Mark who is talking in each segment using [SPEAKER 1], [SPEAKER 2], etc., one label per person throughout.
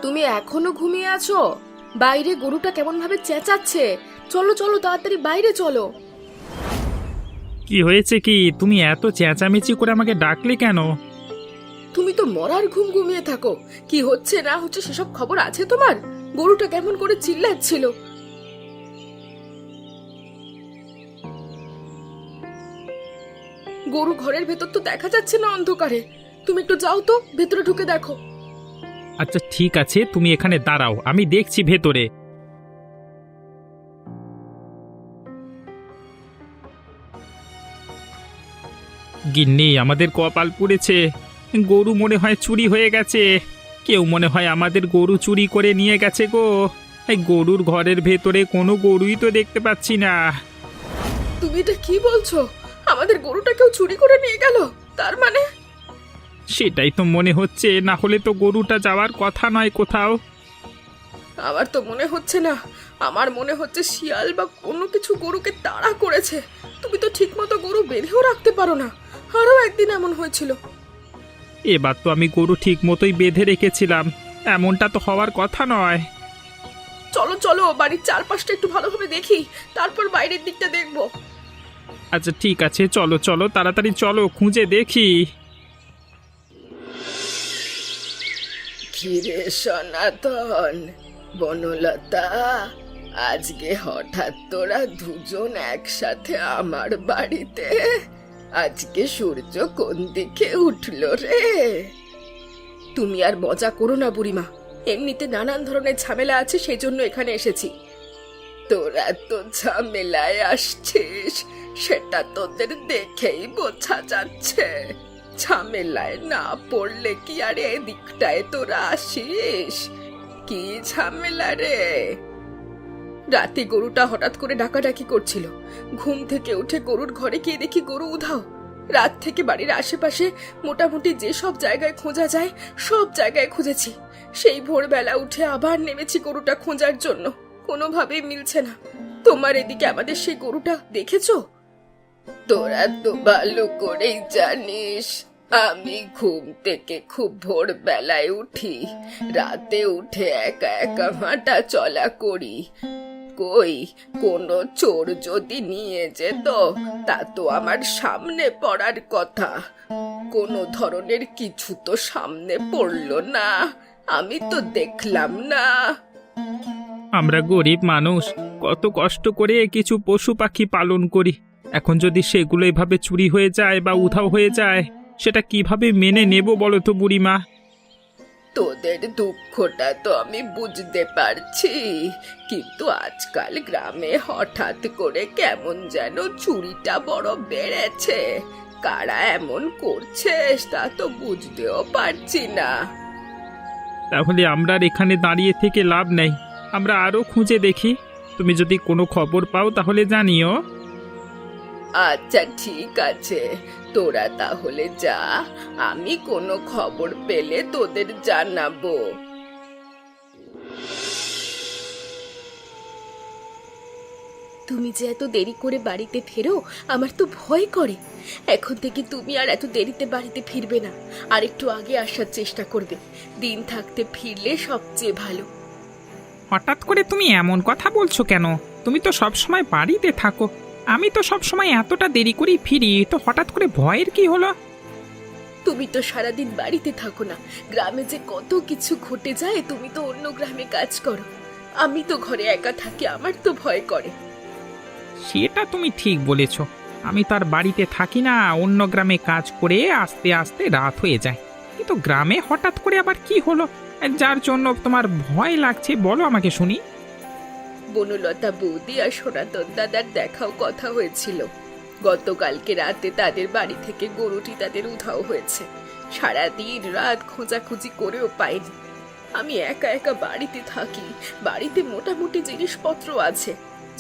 [SPEAKER 1] তুমি এখনো ঘুমিয়ে আছো? বাইরে গরুটা কেমন ভাবে চেঁচাচ্ছে। চলো চলো তাড়াতাড়ি বাইরে চলো।
[SPEAKER 2] কি হয়েছে কি? তুমি এত চেঁচামেচি করে আমাকে ডাকলে কেন?
[SPEAKER 1] তুমি তো মরার ঘুম ঘুমিয়ে থাকো। কি হচ্ছে না হচ্ছে সেসব খবর আছে তোমার? গরুটা কেমন করে চিল্লাচ্ছিল। গরু ঘরের ভেতর তো দেখা যাচ্ছে না অন্ধকারে। তুমি একটু যাও তো, ভেতরে ঢুকে দেখো।
[SPEAKER 2] আচ্ছা ঠিক আছে, তুমি এখানে দাঁড়াও, আমি দেখছি ভেতরে। গিন্নি, আমাদের কপাল পুড়েছে। গরু মনে হয় চুরি হয়ে গেছে। কেউ মনে হয় আমাদের গরু চুরি করে নিয়ে গেছে গো। এই গরুর ঘরের ভেতরে কোনো গরুই তো দেখতে পাচ্ছি না।
[SPEAKER 1] তুমি এটা কি বলছো? আমাদের গরুটা কেউ চুরি করে নিয়ে গেল? তার মানে?
[SPEAKER 2] সেটাই তো মনে হচ্ছে, না হলে তো গরুটা যাওয়ার কথা নয় কোথাও।
[SPEAKER 1] আমার তো মনে হচ্ছে না। আমার মনে হচ্ছে শিয়াল বা কোনো কিছু গরুকে তাড়া করেছে। তুমি তো ঠিক মতো গরু বেঁধেও রাখতে পারো না। আরও একদিন এমন হয়েছিল।
[SPEAKER 2] এবার তো আমি গরু ঠিক মতোই বেঁধে রেখেছিলাম, এমনটা তো হওয়ার কথা নয়।
[SPEAKER 1] চলো চলো, বাড়ির চারপাশটা একটু ভালোভাবে দেখি, তারপর বাইরের দিকটা দেখবো।
[SPEAKER 2] আচ্ছা ঠিক আছে, চলো চলো তাড়াতাড়ি চলো, খুঁজে দেখি।
[SPEAKER 1] কিরে সনাতন, বনলতা, আজকে হঠাৎ তোরা দুজন একসাথে আমার বাড়িতে? আজকে সূর্য কোন দিকে উঠলো রে? তুমি আর মজা করো না বুড়িমা। এমনিতে নানান ধরনের ঝামেলা আছে, সেই জন্য এখানে এসেছি। তোরা তো ঝামেলায় আসছিস, সেটা তোদের দেখেই বোঝা যাচ্ছে। ঝামেলায় না পড়লে কি আর এদিকটায় তোরা আসিস? কি ঝামেলা রে? রাতে গরুটা হঠাৎ করে ডাকাডাকি করছিল। ঘুম থেকে উঠে গরুর ঘরে গিয়ে দেখি গরু উধাও। রাত থেকে বাড়ির আশেপাশে মোটামুটি যে সব জায়গায় খোঁজা যায় সব জায়গায় খুঁজেছি। সেই ভোরবেলা উঠে আবার নেমেছি গরুটা খোঁজার জন্য। কোনোভাবেই মিলছে না। তোমার এদিকে আমাদের সেই গরুটা দেখেছো? তোরা তো ভালো করেই জানিস আমি ঘুম থেকে খুব ভোরবেলায় উঠি। রাতে উঠে একা একা হাঁটা চলা করি। কই, কোনো চোর যদি নিয়ে যেত তা তো আমার সামনে পড়ার কথা। কোনো ধরনের কিছু তো সামনে পড়লো না, আমি তো দেখলাম না।
[SPEAKER 2] আমরা গরিব মানুষ, কত কষ্ট করে কিছু পশু পাখি পালন করি। এখন যদি সেগুলো এভাবে চুরি হয়ে যায় বা উধাও হয়ে যায়, সেটা কিভাবে মেনে নেব বলো তো বুড়িমা?
[SPEAKER 1] তোদের দুঃখটা তো আমি বুঝতে পারছি, কিন্তু আজকাল গ্রামে হঠাৎ করে কেমন যেন চুরিটা বড় বেড়েছে। কারা এমন করছে তা তো বুঝতেও পারছি না।
[SPEAKER 2] তাহলে আমরা আর এখানে দাঁড়িয়ে থেকে লাভ নেই, আমরা আরও খুঁজে দেখি। তুমি যদি কোনো খবর পাও তাহলে জানিও।
[SPEAKER 1] আচ্ছা ঠিক আছে, তোরা তাহলে যা, আমি কোনো খবর পেলে তোদের জানাবো। তুমি যে এত দেরি করে বাড়িতে ফেরো, আমার তো ভয় করে। এখন থেকে তুমি আর এত দেরিতে বাড়িতে ফিরবে না, আর একটু আগে আসার চেষ্টা করবে। দিন থাকতে ফিরলে সবচেয়ে ভালো।
[SPEAKER 2] হঠাৎ করে তুমি এমন কথা বলছো কেন? তুমি তো সব সময় বাড়িতে থাকো। আমি তো সব সময় এতটা দেরি করেই ফিরি, তো হঠাৎ করে ভয়ের কি হলো?
[SPEAKER 1] তুমি তো সারাদিন বাড়িতে থাকো না। গ্রামে যে কত কিছু ঘটে যায়, তুমি তো অন্য গ্রামে কাজ করো। আমি তো ঘরে একা থাকি, আমার তো ভয় করে।
[SPEAKER 2] সেটা তুমি ঠিক বলেছ। আমি তো আর বাড়িতে থাকি না, অন্য গ্রামে কাজ করে আস্তে আস্তে রাত হয়ে যায়। কিন্তু গ্রামে হঠাৎ করে আবার কি হলো, যার জন্য তোমার ভয় লাগছে বলো আমাকে শুনি।
[SPEAKER 1] বনলতা বৌদি আর সনাতন দাদার দেখাও কথা হয়েছিল। গতকালকে রাতে তাদের বাড়ি থেকে গরুটি তাদের উধাও হয়েছে। সারাদিন রাত খোঁজাখুঁজি করেও পাইনি। আমি একা একা বাড়িতে থাকি, বাড়িতে মোটামুটি জিনিসপত্র আছে।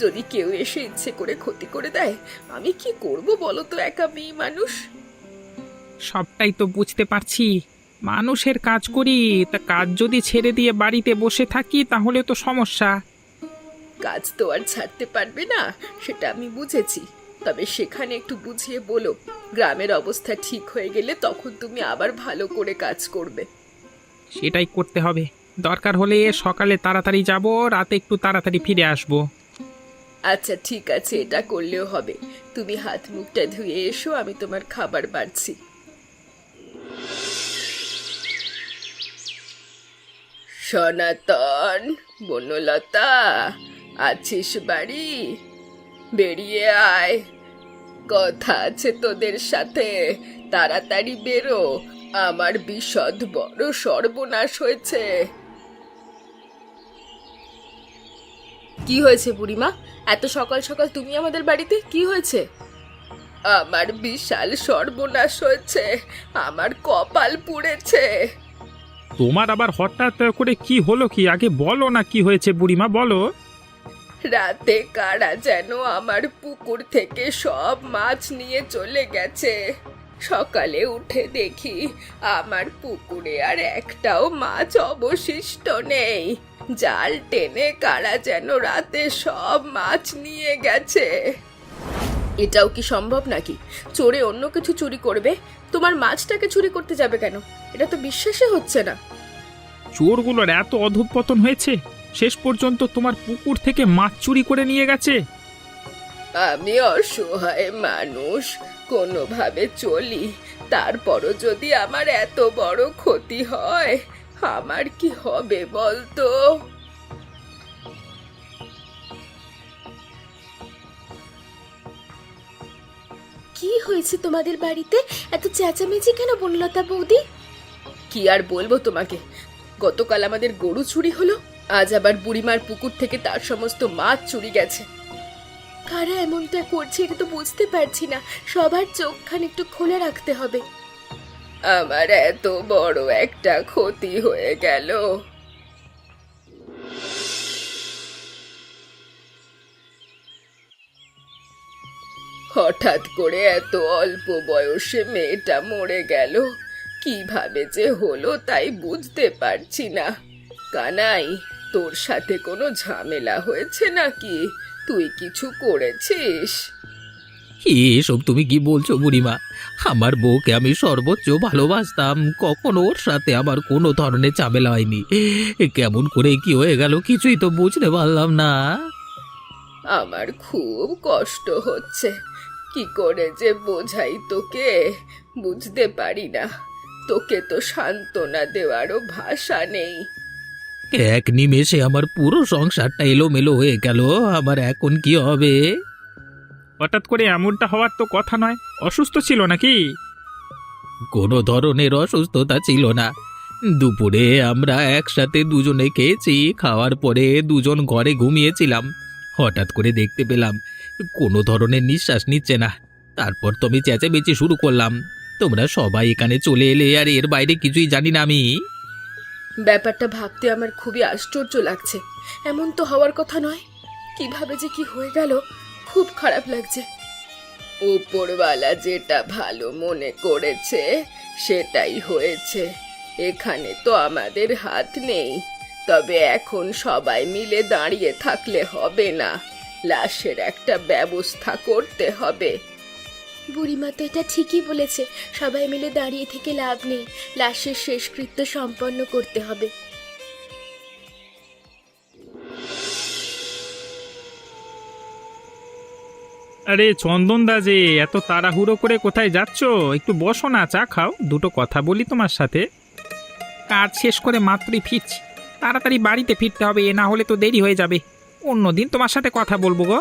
[SPEAKER 1] যদি কেউ এসে ইচ্ছে করে ক্ষতি করে দেয়, আমি কি করব বলো তো, একা মেয়ে মানুষ।
[SPEAKER 2] সবটাই তো বুঝতে পারছি, মানুষের কাজ করি, তা কাজ যদি ছেড়ে দিয়ে বাড়িতে বসে থাকি তাহলে তো সমস্যা।
[SPEAKER 1] কাজ তো আর ছাড়তে পারবে না, সেটা আমি বুঝেছি। তবে সেখানে একটু বুঝিয়ে বলো, গ্রামের অবস্থা ঠিক হয়ে গেলে তখন তুমি আবার ভালো করে কাজ করবে।
[SPEAKER 2] সেটাই করতে হবে। দরকার হলে সকালে তাড়াতাড়ি যাব, রাতে একটু তাড়াতাড়ি ফিরে আসবো।
[SPEAKER 1] আচ্ছা ঠিক আছে, এটা করলেও হবে। তুমি হাত মুখটা ধুয়ে এসো, আমি তোমার খাবার বাড়ছি। সনাতন, বনলতা, আছিস বাড়ি? বেরিয়ে আয়, কথা আছে তোদের সাথে। তাড়াতাড়ি বেরো, আমার বিশদ বড় সর্বনাশ হয়েছে। কি হয়েছে বুড়িমা? এত সকাল সকাল তুমি আমাদের বাড়িতে? কি হয়েছে? আমার বিশাল সর্বনাশ হয়েছে, আমার কপাল পুড়েছে।
[SPEAKER 2] তোমার আবার হঠাৎ করে কি হলো? কি আগে বলো না, কি হয়েছে বুড়িমা, বলো।
[SPEAKER 1] রাতে কারা যেন আমার পুকুর থেকে সব মাছ নিয়ে চলে গেছে। সকালে উঠে দেখি আমার পুকুরে আর একটাও মাছ অবশিষ্ট নেই। জাল টেনে কারা যেন রাতে সব মাছ নিয়ে গেছে। এটাও কি সম্ভব নাকি? চোরে অন্য কিছু চুরি করবে, তোমার মাছটাকে চুরি করতে যাবে কেন? এটা তো বিশ্বাসই হচ্ছে না।
[SPEAKER 2] চোরগুলোর এত অধঃপতন হয়েছে, শেষ পর্যন্ত তোমার পুকুর থেকে মাছ চুরি করে নিয়ে গেছে।
[SPEAKER 1] আমি অসহায় মানুষ, কোনোভাবে চলি। তারপরও যদি আমার এত বড় ক্ষতি হয়, আমার কি হবে বলতো? কি হয়েছে তোমাদের বাড়িতে? এত চেঁচামেচি কেন বনলতা বৌদি? কি আর বলবো তোমাকে, গতকাল আমাদের গরু চুরি হলো, আজ আবার বুড়িমার পুকুর থেকে তার সমস্ত মাছ চুরি গেছে। কারা এমনটা করছে এটা তো বুঝতে পারছি না। সবার চোখখান একটু খোলা রাখতে হবে। আমার এত বড় একটা ক্ষতি হয়ে গেল। হঠাৎ করে এত অল্প বয়সে মেয়েটা মরে গেল, কিভাবে যে হলো তাই বুঝতে পারছি না। কানাই, তোর সাথে কোনো ঝামেলা হয়েছে নাকি? তুই কিছু করেছিস?
[SPEAKER 3] এসব তুমি কি বলছো বুড়িমা? আমার বউকে আমি সর্বোচ্চ ভালোবাসতাম, কখনো ওর সাথে আমার কোনো ধরনের ঝামেলা হয়নি। কেমন করে কি হয়ে গেল কিছুই তো বুঝতে পারলাম না।
[SPEAKER 1] আমার খুব কষ্ট হচ্ছে, কি করে যে বোঝাই তোকে বুঝতে পারি না। তোকে তো সান্ত্বনা দেওয়ারও ভাষা নেই।
[SPEAKER 3] এক নিমেষে আমার পুরো সংসারটা এলোমেলো হয়ে গেল। আমার এখন কি হবে?
[SPEAKER 2] হঠাৎ করে এমনটা হওয়ার তো কথা নয়। অসুস্থ ছিল নাকি?
[SPEAKER 3] কোনো ধরনের অসুস্থতা ছিল না। দুপুরে আমরা একসাথে দুজনে খেয়েছি, খাওয়ার পরে দুজন ঘরে ঘুমিয়েছিলাম। হঠাৎ করে দেখতে পেলাম কোনো ধরনের নিঃশ্বাস নিচ্ছে না। তারপর তো আমি চেঁচামেচি শুরু করলাম। তোমরা সবাই এখানে চলে এলে, আর এর বাইরে কিছুই জানি না আমি।
[SPEAKER 1] ব্যাপারটা ভাবতে আমার খুবই আশ্চর্য লাগছে। এমন তো হওয়ার কথা নয়। কিভাবে যে কি হয়ে গেল, খুব খারাপ লাগছে। উপরওয়ালা যেটা ভালো মনে করেছে সেটাই হয়েছে, এখানে তো আমাদের হাত নেই। তবে এখন সবাই মিলে দাঁড়িয়ে থাকলে হবে না, লাশের একটা ব্যবস্থা করতে হবে। বুড়িমা তো এটা ঠিকই বলেছে, সবাই মিলে দাঁড়িয়ে থেকে লাভ নেই, লাশের শেষকৃত্য সম্পন্ন করতে হবে।
[SPEAKER 2] আরে চন্দন দা, যে এত তাড়াহুড়ো করে কোথায় যাচ্ছ? একটু বসো না, চা খাও, দুটো কথা বলি তোমার সাথে। কাজ শেষ করে মাত্রই ফিরছি, তাড়াতাড়ি বাড়িতে ফিরতে হবে, না হলে তো দেরি হয়ে যাবে। অন্যদিন তোমার সাথে কথা বলবো গো।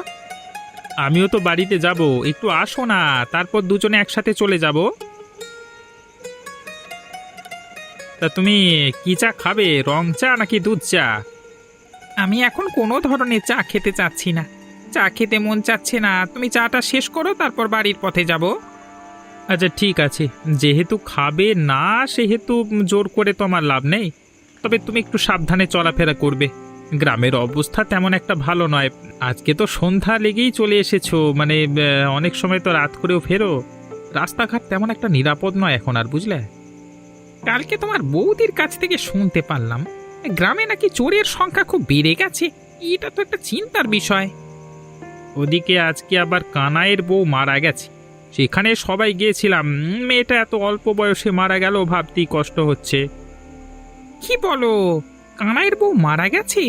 [SPEAKER 2] আমিও তো বাড়িতে যাব, একটু আসো না, তারপর দুজনে একসাথে চলে যাব। তা তুমি কি চা খাবে, রং চা নাকি দুধ চা? আমি এখন কোনো ধরনের চা খেতে চাচ্ছি না, চা খেতে মন চাচ্ছে না। তুমি চাটা শেষ করো, তারপর বাড়ির পথে যাব। আচ্ছা ঠিক আছে, যেহেতু খাবে না সেহেতু জোর করে তো আমার লাভ নেই। তবে তুমি একটু সাবধানে চলাফেরা করবে, গ্রামের অবস্থা তেমন একটা ভালো নয়। আজকে তো সন্ধ্যা লেগেই চলে এসেছো, মানে অনেক সময় তো রাত করেও ফেরো। রাস্তাঘাট তেমন একটা নিরাপদ নয় এখন আর, বুঝলে? কালকে তোমার বৌদির কাছ থেকে শুনতে পারলাম গ্রামে নাকি চোরের সংখ্যা খুব বেড়ে গেছে। এটা তো একটা চিন্তার বিষয়। ওদিকে আজকে আবার কানাইয়ের বউ মারা গেছে, সেখানে সবাই গিয়েছিলাম। মেয়েটা এত অল্প বয়সে মারা গেল, ভাবতেই কষ্ট হচ্ছে। কি বলো? কানাইয়ের বউ মারা গেছে?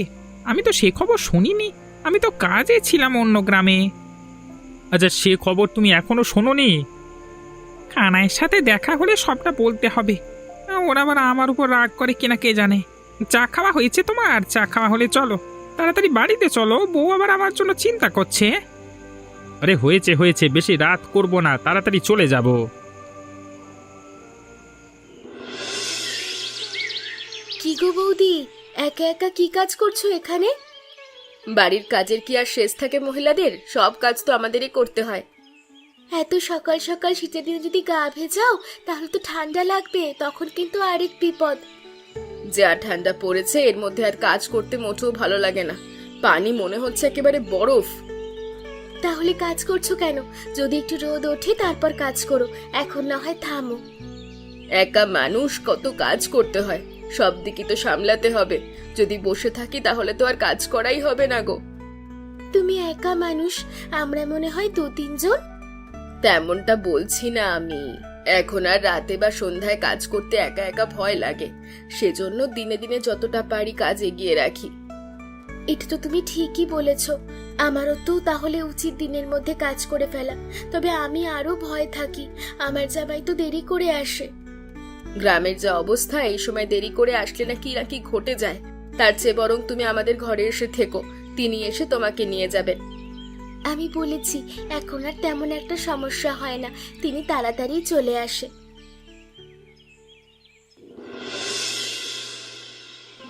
[SPEAKER 2] আমি তো সে খবর শুনিনি। আমি তো কাজে ছিলাম অন্য গ্রামে। আচ্ছা, সে খবর তুমি এখনো শোনোনি? কানাইয়ের সাথে দেখা হলে সবটা বলতে হবে। ওরা আবার আমার উপর রাগ করে কিনা কে জানে। চা খাওয়া হয়েছে তোমার? চা খাওয়া হলে চলো, তাড়াতাড়ি বাড়িতে চলো, বউ আবার আমার জন্য চিন্তা করছে। আরে হয়েছে হয়েছে, বেশি রাত করব না, তাড়াতাড়ি চলে যাব।
[SPEAKER 4] কি গো বৌদি, একা একা কি কাজ করছো এখানে?
[SPEAKER 1] বাড়ির কাজের কি আর শেষ থাকে মহিলাদের? সব কাজ তো আমাদেরই করতে হয়।
[SPEAKER 4] এত সকাল সকাল শীতের দিনে যদি গা ভেজাও তাহলে তো ঠান্ডা লাগবে, তখন কিন্তু আরেক বিপদ।
[SPEAKER 1] যা ঠান্ডা পড়েছে, এর মধ্যে আর কাজ করতে মোটেও ভালো লাগে না। পানি মনে হচ্ছে একেবারে বরফ।
[SPEAKER 4] তাহলে কাজ করছো কেন? যদি একটু রোদ ওঠে তারপর কাজ করো, এখন না হয় থামো।
[SPEAKER 1] একা মানুষ, কত কাজ করতে হয়, সব দিকই তো সামলাতে হবে। যদি বসে থাকি তাহলে তো আর কাজ করাই হবে না গো।
[SPEAKER 4] তুমি একা মানুষ, আমরা মনে হয় 2-3 জন।
[SPEAKER 1] তেমনটা বলছি না আমি। এখন আর রাতে বা সন্ধ্যায় কাজ করতে একা একা ভয় লাগে, সেজন্য দিনে দিনে যতটা পারি কাজ এগিয়ে রাখি।
[SPEAKER 4] এটা তো তুমি ঠিকই বলেছো। আমারও তো তাহলে উচিত দিনের মধ্যে কাজ করে ফেলা। তবে আমি আরো ভয় থাকি, আমার জামাই তো দেরি করে আসে।
[SPEAKER 1] গ্রামের যা অবস্থা, এই সময় দেরি করে আসলে নাকি নাকি ঘটে যায়। তার চেয়ে বরং তুমি আমাদের ঘরে এসে থেকো, তিনি এসে তোমাকে নিয়ে যাবেন।
[SPEAKER 4] আমি বলেছি এখন আর তেমন একটা সমস্যা হয় না, তিনি তাড়াতাড়ি চলে আসে।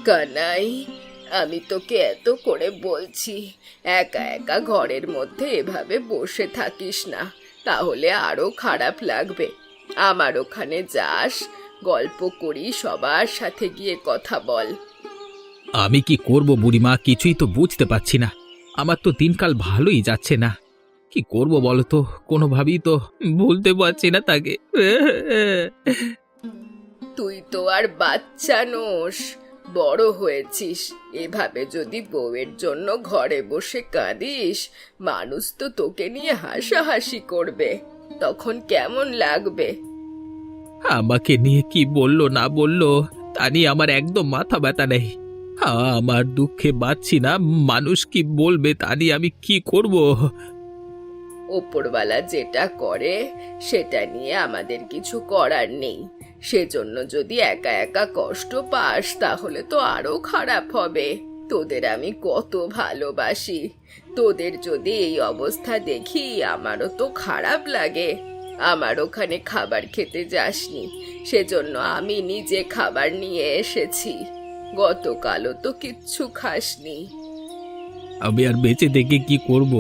[SPEAKER 1] কানাই, আমি তোকে এত করে বলছি, একা একা ঘরের মধ্যে এভাবে বসে থাকিস না, তাহলে আরো খারাপ লাগবে। আমার ওখানে যাস, গল্প করি, সবার সাথে গিয়ে কথা বল।
[SPEAKER 3] আমি কি করব বুড়িমা, কিছুই তো বুঝতে পারছি না। আমার তো দিনকাল ভালোই যাচ্ছে না। কি করব বলো তো, কোনোভাবেই তো বলতে পারছি না তাকে।
[SPEAKER 1] তুই তো আর বাচ্চা নোস, বড় হয়েছিস। এভাবে যদি বউয়ের জন্য ঘরে বসে কাঁদিস, মানুষ তো তোকে নিয়ে হাসাহাসি করবে, তখন কেমন লাগবে?
[SPEAKER 3] আমাকে নিয়ে কি বললো না বললো তা নিয়ে আমার একদম মাথা ব্যথা নেই। আমার দুঃখে বাঁচছি না, মানুষ কি বলবে তা নিয়ে আমি কি করব?
[SPEAKER 1] ওপরওয়ালা যেটা করে সেটা নিয়ে আমাদের কিছু করার নেই। সেজন্য যদি একা একা কষ্ট পাস তাহলে তো আরো খারাপ হবে। তোদের আমি কত ভালোবাসি, তোদের যদি এই অবস্থা দেখি আমারও তো খারাপ লাগে। আমার ওখানে খাবার খেতে যাসনি, সেজন্য আমি নিজে খাবার নিয়ে এসেছি। গতকালও তো কিচ্ছু খাসনি।
[SPEAKER 3] আমি আর বেঁচে থেকে কি করব?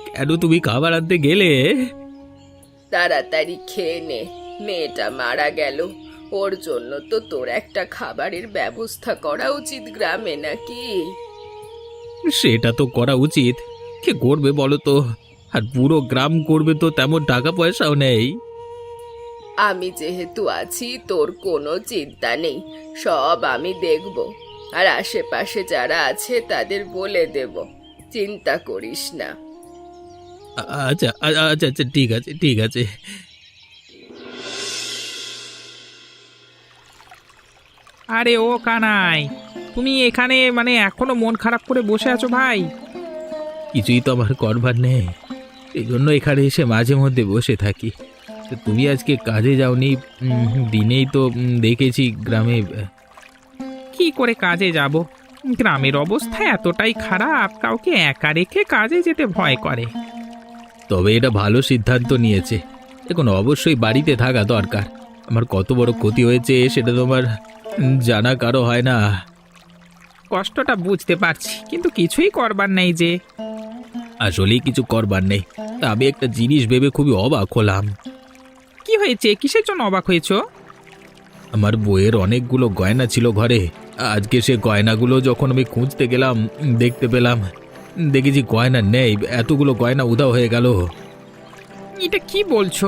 [SPEAKER 3] কেন তুমি খাবার আনতে গেলে?
[SPEAKER 1] তাড়াতাড়ি খেয়ে নে, মেয়েটা মারা গেল, ওর জন্য তো তোর একটা খাবারের ব্যবস্থা করা উচিত গ্রামে, নাকি?
[SPEAKER 3] সেটা তো করা উচিত, কে করবে বলো তো? আর পুরো গ্রাম করবে তো তেমন টাকা পয়সাও নেই।
[SPEAKER 1] আমি যেহেতু আছি, তোর কোনো চিন্তা নেই, সব আমি দেখব। আর আশেপাশে যারা আছে তাদের বলে দেব, চিন্তা করিস না।
[SPEAKER 3] আচ্ছা আচ্ছা আচ্ছা, ঠিক আছে ঠিক আছে।
[SPEAKER 2] আরে ও কানাই, তুমি এখানে মানে এখনো মন খারাপ করে বসে আছো ভাই?
[SPEAKER 3] কিছুই তো আমার করবার নেই, এই জন্য এখানে এসে মাঝে মধ্যে বসে থাকি। তো তুমি আজকে কাজে যাওনি? দিনেই তো দেখেছি গ্রামে।
[SPEAKER 2] কি করে কাজে যাব? গ্রামের অবস্থা এতটাই খারাপ, কাউকে একা রেখে কাজে যেতে ভয় করে।
[SPEAKER 3] তবে এটা ভালো সিদ্ধান্ত নিয়েছে, এখন অবশ্যই বাড়িতে থাকা দরকার। আমার কত বড় ক্ষতি হয়েছে সেটা তোমার জানা কারো হয় না।
[SPEAKER 2] কষ্টটা বুঝতে পারছি, কিন্তু কিছুই করবার নেই যে।
[SPEAKER 3] আসলেই কিছু করবার নেই। তা আমি একটা জিনিস ভেবে খুবই অবাক হলাম।
[SPEAKER 2] কি হয়েছে? কিসের জন্য অবাক হয়েছো?
[SPEAKER 3] আমার বইয়ের অনেকগুলো গয়না ছিল ঘরে। আজকে সে গয়নাগুলো যখন আমি খুঁজতে গেলাম, দেখতে পেলাম, দেখেছি গয়না নেই। এতগুলো গয়না উধাও হয়ে গেল।
[SPEAKER 2] এটা কি বলছো?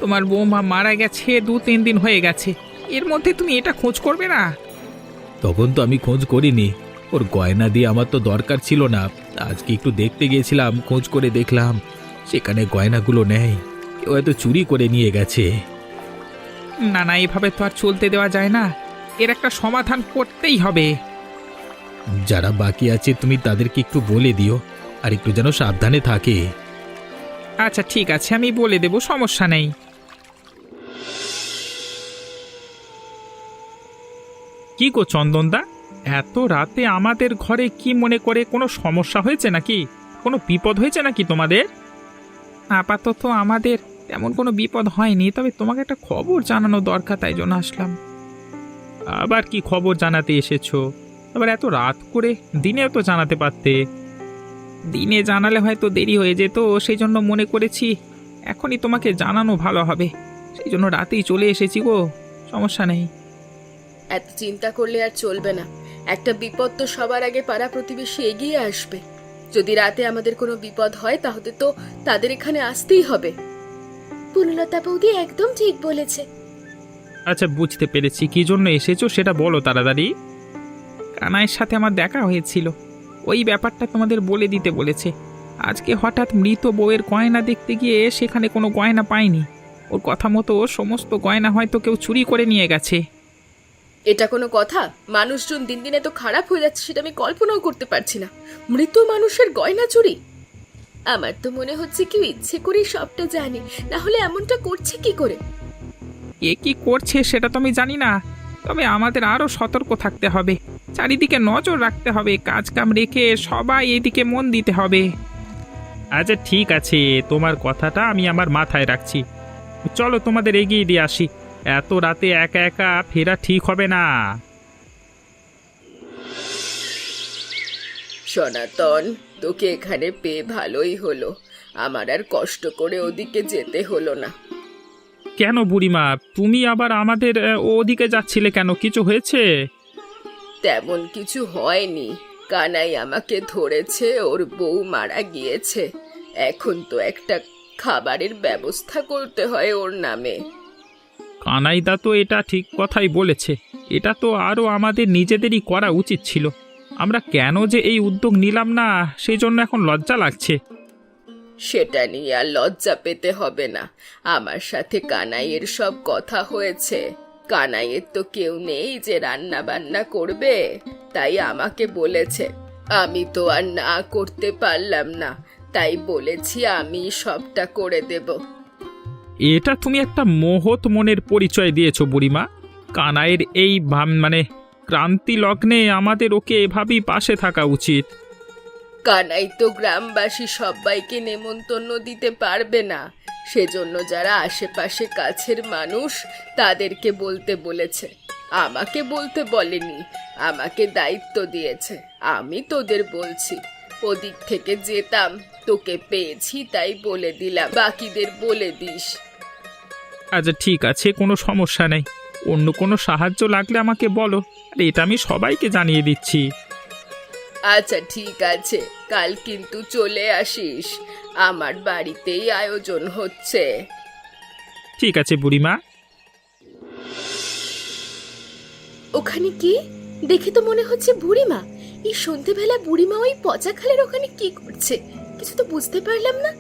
[SPEAKER 2] তোমার বৌমা মারা গেছে 2-3 দিন হয়ে গেছে, এর মধ্যে তুমি এটা খোঁজ করবে না?
[SPEAKER 3] তখন তো আমি খোঁজ করিনি, ওর গয়না দিয়ে আমার তো দরকার ছিল না। আজকে একটু দেখতে গিয়েছিলাম, খোঁজ করে দেখলাম সেখানে গয়নাগুলো নেই, কেউ হয়তো চুরি করে নিয়ে গেছে।
[SPEAKER 2] না না, এভাবে তো আর চলতে দেওয়া যায় না, এর একটা সমাধান করতেই হবে।
[SPEAKER 3] যারা বাকি আছে তুমি তাদেরকে একটু বলে দিও, আর একটু যেন সাবধানে থাকে।
[SPEAKER 2] আচ্ছা ঠিক আছে, আমি বলে দেবো, সমস্যা নেই। কি গো চন্দনদা, এত রাতে আমাদের ঘরে কি মনে করে? কোনো সমস্যা হয়েছে নাকি? কোনো বিপদ হয়েছে নাকি তোমাদের? আপাতত আমাদের তেমন কোনো বিপদ হয়নি, তবে তোমাকে একটা খবর জানানো দরকার, তাই জন্য আসলাম। আবার কি খবর জানাতে এসেছো? আবার এত রাত করে? দিনেও তো জানাতে পারতে। দিনে জানালে হয়তো দেরি হয়ে যেত, সেই জন্য মনে করেছি এখনই তোমাকে জানানো ভালো হবে, সেই জন্য রাতেই চলে এসেছি গো। সমস্যা নেই।
[SPEAKER 1] এত চিন্তা করলে আর চলবে না। একটা বিপদ তো সবার আগে পাড়া প্রতিবেশী এগিয়ে আসবে। যদি রাতে আমাদের কোনো বিপদ হয় তাহলে তো তাদের এখানে আসতেই হবে।
[SPEAKER 4] পুনলতা বৌদি একদম ঠিক বলেছে।
[SPEAKER 2] আচ্ছা বুঝতে পেরেছি, কি জন্য এসেছো সেটা বলো তাড়াতাড়ি। কানাইয়ের সাথে আমার দেখা হয়েছিল, ওই ব্যাপারটা তোমাদের বলে দিতে বলেছে। আজকে হঠাৎ মৃত বউয়ের গয়না দেখতে গিয়ে সেখানে কোনো গয়না পায়নি। ওর কথা মতো সমস্ত গয়না হয়তো কেউ চুরি করে নিয়ে গেছে।
[SPEAKER 1] এটা কোনো কথা? মানুষজন দিন দিন এত খারাপ হয়ে যাচ্ছে সেটা আমি কল্পনাও করতে পারছি না। মৃত মানুষের গয়না চুরি! আমার তো মনে হচ্ছে কেউ ইচ্ছে করে সবটা জানে, না হলে এমনটা করছে কি করে?
[SPEAKER 2] এ কি করছে সেটা তো আমি জানি না, তবে আমাদের আরও সতর্ক থাকতে হবে, চারিদিকে নজর রাখতে হবে, কাজ কাম রেখে সবাই এইদিকে মন দিতে হবে। আচ্ছা ঠিক আছে, তোমার কথাটা আমি আমার মাথায় রাখছি। চলো তোমাদের এগিয়ে দিয়ে আসি, এত রাতে একা একা ফেরা ঠিক হবে না।
[SPEAKER 1] সনাতন, তোকে এখানে পেয়ে ভালোই হলো। আমার আর কষ্ট করে ওদিকে যেতে হলো না।
[SPEAKER 2] কেন বুড়িমা, তুমি আবার আমাদের ওদিকে যাচ্ছিলে কেন? কিছু হয়েছে?
[SPEAKER 1] তেমন কিছু হয়নি। কানাই আমাকে ধরেছে, ওর বউ মারা গিয়েছে। এখন তো একটা খাবারের ব্যবস্থা করতে হয় ওর নামে।
[SPEAKER 2] কানাইদা তো এটা ঠিক কথাই বলেছে, এটা তো আরও আমাদের নিজেদেরই করা উচিত ছিল। আমরা কেন যে এই উদ্যোগ নিলাম না, সেই জন্য এখন লজ্জা লাগছে।
[SPEAKER 1] সেটা নিয়ে আর লজ্জা পেতে হবে না। আমার সাথে কানাইয়ের সব কথা হয়েছে। কানাইয়ের তো কেউ নেই যে রান্না বান্না করবে, তাই আমাকে বলেছে। আমি তো আর না করতে পারলাম না, তাই বলেছি আমি সবটা করে দেব।
[SPEAKER 2] এটা তুমি একটা মহৎ মনের পরিচয় দিয়েছো বুড়িমা। কানাইয়ের এই মানে ক্রান্তি লগ্নে আমাদের ওকে এভাবেই পাশে থাকা উচিত।
[SPEAKER 1] কানাই তো গ্রামবাসী সবাইকে নেমন্তন্ন দিতে পারবে না, সেজন্য যারা আশেপাশে কাছের মানুষ তাদেরকে বলতে বলেছে। আমাকে বলতে বলেনি, আমাকে দায়িত্ব দিয়েছে। আমি তোদের বলছি। ওদিক থেকে যেতাম, তোকে পেয়েছি তাই বলে দিলাম, বাকিদের বলে দিস।
[SPEAKER 2] আচ্ছা ঠিক আছে, কোনো সমস্যা নেই। অন্য কোনো সাহায্য লাগলে আমাকে বলো, আর এটা আমি সবাইকে জানিয়ে দিচ্ছি।
[SPEAKER 1] আচ্ছা ঠিক আছে, কাল কিন্তু চলে আসিস। আমার বাড়িতেই আয়োজন হচ্ছে।
[SPEAKER 2] ঠিক আছে বুড়িমা।
[SPEAKER 4] ওখানে কি? দেখে তো মনে হচ্ছে বুড়িমা। এই সন্ধেবেলা বুড়িমা ওই পচা খালের ওখানে কি করছে? কিছু তো বুঝতে পারলাম না।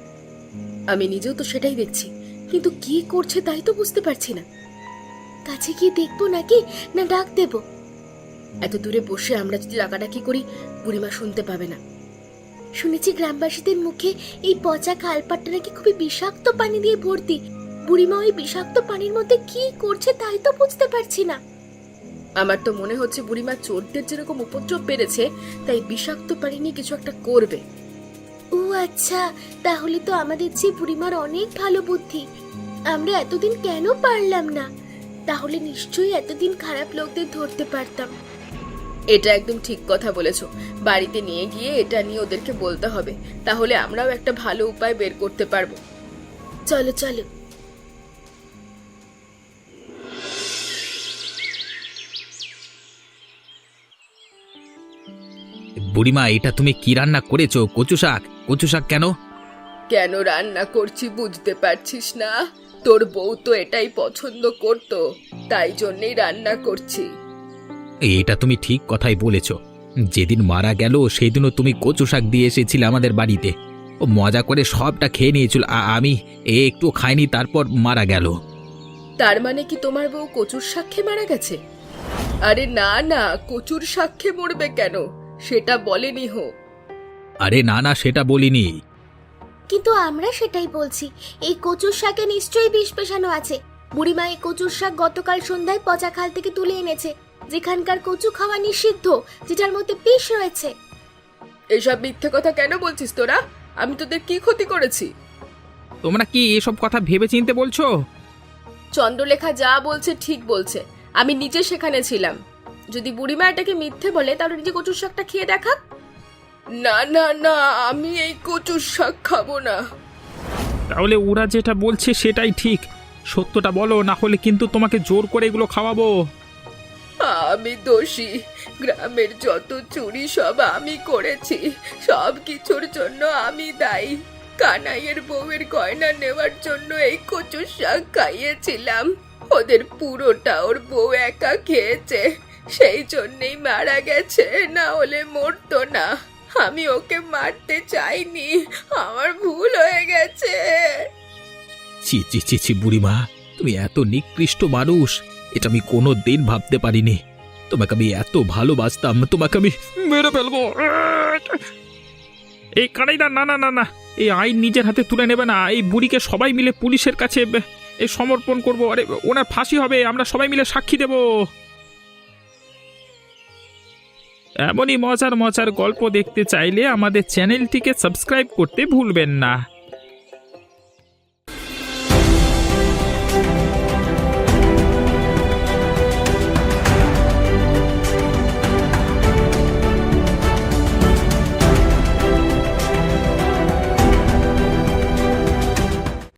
[SPEAKER 4] আমি নিজেও তো সেটাই দেখছি, কিন্তু কি করছে তাই তো বুঝতে পারছি না। কাছে গিয়ে দেখবো নাকি না ডাক দেব? এত দূরে বসে আমরা যদি ডাকাডাকি করি বুড়িমা শুনতে পাবে না। শুনেছি গ্রামবাসীদের মুখে এই পচা খালপাটটা নাকি খুবই বিষাক্ত পানি দিয়ে ভর্তি। বুড়িমা ওই বিষাক্ত পানির মধ্যে কি করছে তাই তো বুঝতে পারছি না।
[SPEAKER 1] আমার তো মনে হচ্ছে বুড়িমা চোরদের যেরকম উপদ্রব বেড়েছে, তাই বিষাক্ত পানি নিয়ে কিছু একটা করবে।
[SPEAKER 4] ও আচ্ছা, তাহলে তো আমাদের চেয়ে বুড়িমার অনেক ভালো বুদ্ধি। আমরা এতদিন কেন পারলাম না? তাহলে নিশ্চয়ই এতদিন খারাপ লোকদের ধরতে পারতাম।
[SPEAKER 1] এটা একদম ঠিক কথা বলেছো। বাড়িতে নিয়ে গিয়ে এটা নিয়ে ওদেরকে বলতে হবে, তাহলে আমরাও একটা ভালো উপায় বের করতে পারবো।
[SPEAKER 4] চলো চলো।
[SPEAKER 3] বুড়িমা, এটা তুমি কি রান্না করেছো? কচু শাক? কচু শাক কেন?
[SPEAKER 1] কেন রান্না করছি বুঝতে পারছিস না? তোর বউ তো এটাই পছন্দ করতো, তাই জন্যই রান্না করছি।
[SPEAKER 3] এটা তুমি ঠিক কথাই বলেছ। যেদিন মারা গেল সেদিনও তুমি কচু শাক দিয়ে এসেছিলে আমাদের বাড়িতে। ও মজা করে সবটা খেয়ে নিয়েছিল, আমি একটু খাইনি, তারপর মারা গেল।
[SPEAKER 1] তার মানে কি তোমার বউ কচুর শাক খেয়ে মারা গেছে? আরে না না, কচুর শাক খেয়ে মরবে কেন? সেটা বলেনি হো।
[SPEAKER 3] আরে না না, সেটা বলিনি।
[SPEAKER 4] কিন্তু আমরা সেটাই বলছি, এই কচুর শাকে নিশ্চয়ই বিষ মেশানো আছে। বুড়িমা এই কচুর শাক গতকাল সন্ধ্যায় পচা খাল থেকে তুলে এনেছে, যেখানকার কচু খাওয়া নিষিদ্ধ, যেটার মধ্যে বিষ রয়েছে।
[SPEAKER 1] এসব মিথ্যে কথা কেন বলছিস তোরা? আমি তোদের কি ক্ষতি করেছি?
[SPEAKER 2] তোমরা কি এসব কথা ভেবে চিনতে বলছো?
[SPEAKER 1] চন্দ্রলেখা যা বলছে ঠিক বলছে, আমি নিজে সেখানে ছিলাম। যদি বুড়িমা এটাকে মিথ্যে বলে তাহলে নিজে কচুর শাকটা খেয়ে দেখা। না না না, আমি এই কচুর শাক খাবো না।
[SPEAKER 2] তাহলে ওরা যেটা বলছে সেটাই ঠিক। সত্যটা বলো, না হলে কিন্তু তোমাকে জোর করে এগুলো খাওয়াবো।
[SPEAKER 1] আমি দোষী। গ্রামের যত চুরি সব আমি করেছি, সব কিছুর জন্য আমি দায়ী। কানাইয়ের বউয়ের গয়না নেওয়ার জন্য এই কচুর শাক খাইয়েছিলাম। ওদের পুরোটা ওর বউ একা খেয়েছে, সেই জন্যেই মারা গেছে, না হলে মরতো না। আমি ওকে মারতে চাইনি, আমার ভুল হয়ে গেছে।
[SPEAKER 3] ছি ছি ছি ছি বুড়িমা, তুমি এত নিকৃষ্ট মানুষ, এটা আমি কোনো দিন ভাবতে পারিনি। তোমাকে আমি এত ভালোবাসতাম, তোমাকে আমি
[SPEAKER 2] মেরে ফেলবো। এই কানাইদা, না না না না, এই আইন নিজের হাতে তুলে নেবে না। এই বুড়িকে সবাই মিলে পুলিশের কাছে সমর্পণ করবো। আরে ওনার ফাঁসি হবে, আমরা সবাই মিলে সাক্ষী দেব। এমনই মজার মজার গল্প দেখতে চাইলে আমাদের চ্যানেলটিকে সাবস্ক্রাইব করতে ভুলবেন না।